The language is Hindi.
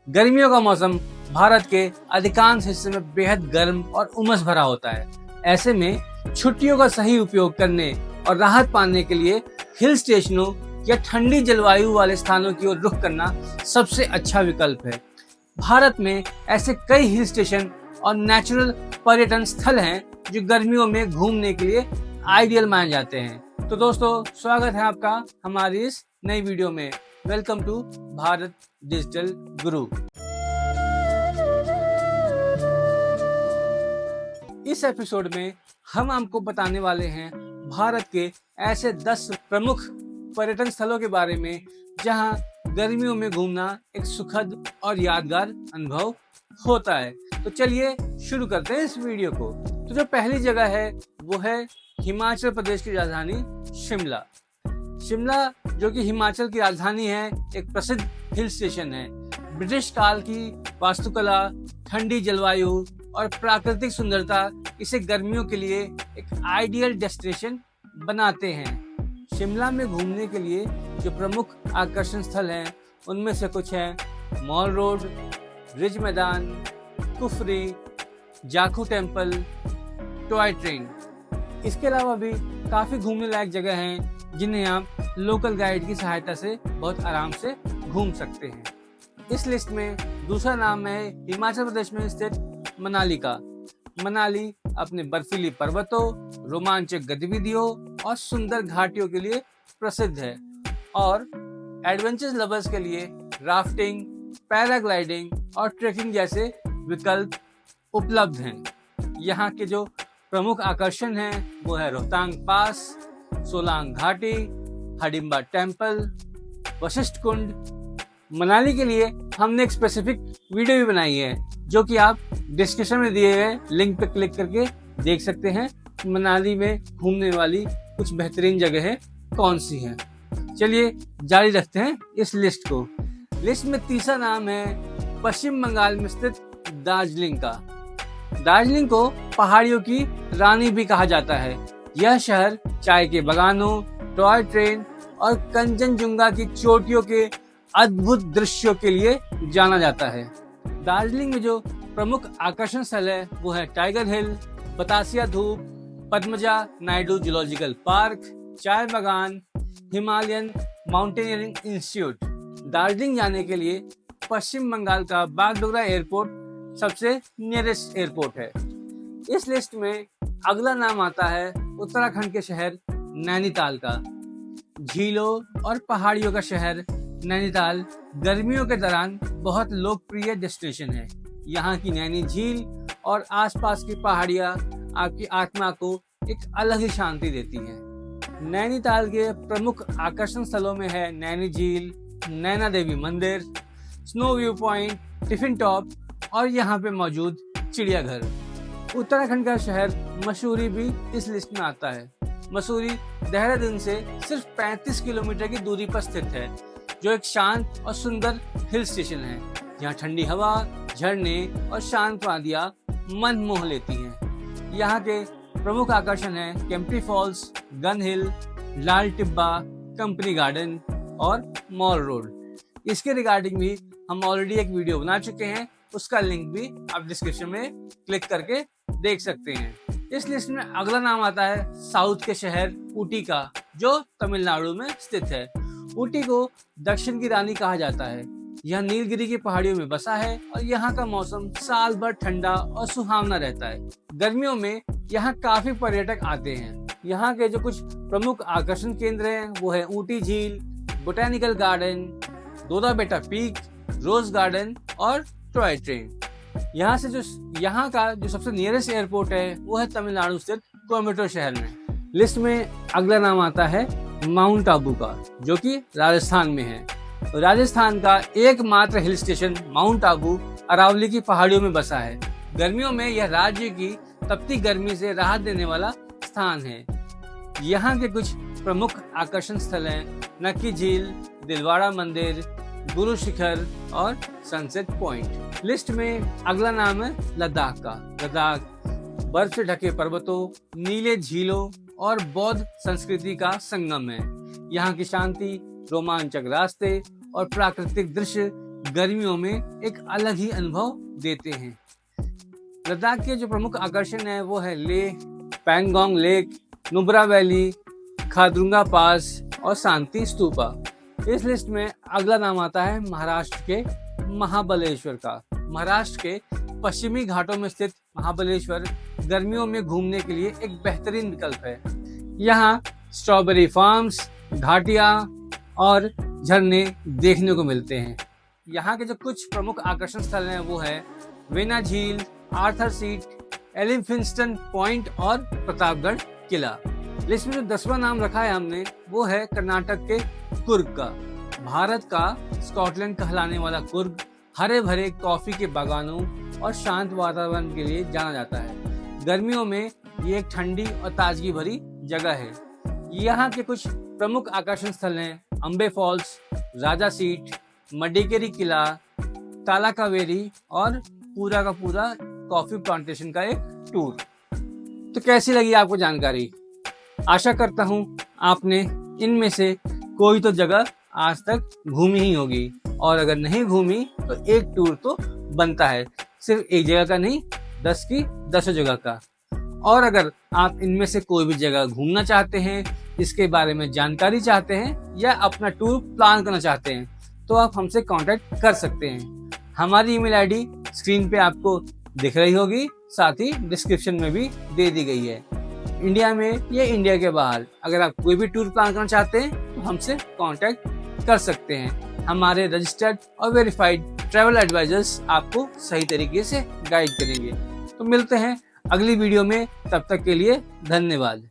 गर्मियों का मौसम भारत के अधिकांश हिस्से में बेहद गर्म और उमस भरा होता है। ऐसे में छुट्टियों का सही उपयोग करने और राहत पाने के लिए हिल स्टेशनों या ठंडी जलवायु वाले स्थानों की ओर रुख करना सबसे अच्छा विकल्प है। भारत में ऐसे कई हिल स्टेशन और नेचुरल पर्यटन स्थल हैं जो गर्मियों में घूमने के लिए आइडियल माने जाते हैं। तो दोस्तों, स्वागत है आपका हमारी इस नई वीडियो में। वेलकम टू भारत डिजिटल गुरु। इस एपिसोड में हम आपको बताने वाले हैं भारत के ऐसे 10 प्रमुख पर्यटन स्थलों के बारे में जहां गर्मियों में घूमना एक सुखद और यादगार अनुभव होता है। तो चलिए शुरू करते हैं इस वीडियो को। तो जो पहली जगह है वो है हिमाचल प्रदेश की राजधानी शिमला। शिमला जो कि हिमाचल की राजधानी है, एक प्रसिद्ध हिल स्टेशन है। ब्रिटिश काल की वास्तुकला, ठंडी जलवायु और प्राकृतिक सुंदरता इसे गर्मियों के लिए एक आइडियल डेस्टिनेशन बनाते हैं। शिमला में घूमने के लिए जो प्रमुख आकर्षण स्थल हैं उनमें से कुछ हैं मॉल रोड, रिज मैदान, Kufri, Jakhu temple, toy train. इसके अलावा भी काफ़ी घूमने लायक जगह हैं जिन्हें आप लोकल गाइड की सहायता से बहुत आराम से घूम सकते हैं। इस लिस्ट में दूसरा नाम है हिमाचल प्रदेश में स्थित मनाली का। मनाली अपने बर्फीली पर्वतों, रोमांचक गतिविधियों और सुंदर घाटियों के लिए प्रसिद्ध है और एडवेंचर लवर्स के लिए राफ्टिंग, पैराग्लाइडिंग और ट्रेकिंग जैसे विकल्प उपलब्ध हैं। यहाँ के जो प्रमुख आकर्षण हैं वो है रोहतांग पास, सोलांग घाटी, हडिम्बा टेम्पल, वशिष्ठ कुंड। मनाली के लिए हमने एक स्पेसिफिक वीडियो भी बनाई है जो कि आप डिस्क्रिप्शन में दिए गए लिंक पर क्लिक करके देख सकते हैं मनाली में घूमने वाली कुछ बेहतरीन जगह कौन सी हैं। चलिए जारी रखते हैं इस लिस्ट को। लिस्ट में तीसरा नाम है पश्चिम बंगाल में स्थित दार्जिलिंग का। दार्जिलिंग को पहाड़ियों की रानी भी कहा जाता है। यह शहर चाय के बागानों, टॉय ट्रेन और कंचनजुंगा की चोटियों के अद्भुत दृश्यों के लिए जाना जाता है। दार्जिलिंग में जो प्रमुख आकर्षण स्थल है वो है टाइगर हिल, बतासिया धूप, पद्मजा नायडू जूलॉजिकल पार्क, चाय बागान, हिमालयन माउंटेनियरिंग इंस्टीट्यूट। दार्जिलिंग जाने के लिए पश्चिम बंगाल का बागडोगरा एयरपोर्ट सबसे नियरेस्ट एयरपोर्ट है। इस लिस्ट में अगला नाम आता है उत्तराखंड के शहर नैनीताल का। झीलों और पहाड़ियों का शहर नैनीताल गर्मियों के दौरान बहुत लोकप्रिय डेस्टिनेशन है। यहाँ की नैनी झील और आसपास की पहाड़ियाँ आपकी आत्मा को एक अलग ही शांति देती हैं। नैनीताल के प्रमुख आकर्षण स्थलों में है नैनी झील, नैना देवी मंदिर, snow view point, tiffin top और यहाँ पे मौजूद चिड़ियाघर। उत्तराखंड का शहर मसूरी भी इस लिस्ट में आता है। मसूरी देहरादून से सिर्फ 35 किलोमीटर की दूरी पर स्थित है, जो एक शांत और सुंदर हिल स्टेशन है। यहाँ ठंडी हवा, झरने और शांत वादियाँ मन मोह लेती हैं। यहाँ के प्रमुख आकर्षण हैं केम्प्टी फॉल्स, गन हिल, लाल टिब्बा, कंपनी गार्डन और मॉल रोड। इसके रिगार्डिंग भी हम ऑलरेडी एक वीडियो बना चुके हैं, उसका लिंक भी आप डिस्क्रिप्शन में क्लिक करके देख सकते हैं। इस लिस्ट में अगला नाम आता है साउथ के शहर ऊटी का, जो तमिलनाडु में स्थित है। ऊटी को दक्षिण की रानी कहा जाता है। यह नीलगिरी की पहाड़ियों में बसा है और यहाँ का मौसम साल भर ठंडा और सुहावना रहता है। गर्मियों में यहाँ काफी पर्यटक आते हैं। यहाँ के जो कुछ प्रमुख आकर्षण केंद्र हैं वो है ऊटी झील, बोटेनिकल गार्डन, दोदा बेटा पीक, रोज गार्डन और टॉय ट्रेन। यहाँ का जो सबसे नियरेस्ट एयरपोर्ट है वो है तमिलनाडु स्थित कोयम्बटूर शहर में। लिस्ट में अगला नाम आता है माउंट आबू का, जो कि राजस्थान में है। राजस्थान का एकमात्र hill station mount Abu Aravalli की पहाड़ियों में बसा है। गर्मियों में यह राज्य की तपती गर्मी से राहत देने वाला स्थान है। यहाँ के कुछ प्रमुख आकर्षण स्थल हैं नक्की झील, दिलवाड़ा मंदिर, गुरु शिखर और सनसेट पॉइंट। लिस्ट में अगला नाम है लद्दाख का। लद्दाख बर्फ से ढके पर्वतों, नीले झीलों और बौद्ध संस्कृति का संगम है। यहाँ की शांति, रोमांचक रास्ते और प्राकृतिक दृश्य गर्मियों में एक अलग ही अनुभव देते हैं। लद्दाख के जो प्रमुख आकर्षण है वो है लेह, पैंगोंग लेक, नुब्रा वैली, खारदुंगा पास और शांति स्तूपा। इस लिस्ट में अगला नाम आता है महाराष्ट्र के महाबलेश्वर का। महाराष्ट्र के पश्चिमी घाटों में स्थित महाबलेश्वर गर्मियों में घूमने के लिए एक बेहतरीन विकल्प है। यहाँ स्ट्रॉबेरी फार्म्स, घाटियाँ और झरने देखने को मिलते हैं। यहाँ के जो कुछ प्रमुख आकर्षण स्थल हैं वो है वेना झील, आर्थर सीट, एलिफिंस्टन पॉइंट और प्रतापगढ़ किला। लिस्ट में जो 10वां नाम रखा है हमने वो है कर्नाटक के कुर्ग का। भारत का स्कॉटलैंड कहलाने वाला कुर्ग हरे भरे कॉफी के बागानों और शांत वातावरण के लिए जाना जाता है। गर्मियों में ये एक ठंडी और ताजगी भरी जगह है। यहाँ के कुछ प्रमुख आकर्षण स्थल हैं अम्बे फॉल्स, राजा सीट, मडिकेरी किला, ताला कावेरी और पूरा का पूरा कॉफी प्लांटेशन का एक टूर। तो कैसी लगी आपको जानकारी? आशा करता हूँ आपने इनमें से कोई तो जगह आज तक घूमी ही होगी, और अगर नहीं घूमी तो एक टूर तो बनता है, सिर्फ एक जगह का नहीं, 10 की 10 जगह का। और अगर आप इनमें से कोई भी जगह घूमना चाहते हैं, इसके बारे में जानकारी चाहते हैं या अपना टूर प्लान करना चाहते हैं तो आप हमसे कांटेक्ट कर सकते हैं। हमारी ईमेल आईडी स्क्रीन पे आपको दिख रही होगी, साथ ही डिस्क्रिप्शन में भी दे दी गई है। इंडिया में या इंडिया के बाहर अगर आप कोई भी टूर प्लान करना चाहते हैं तो हमसे कांटेक्ट कर सकते हैं। हमारे रजिस्टर्ड और वेरीफाइड ट्रैवल एडवाइजर्स आपको सही तरीके से गाइड करेंगे। तो मिलते हैं अगली वीडियो में, तब तक के लिए धन्यवाद।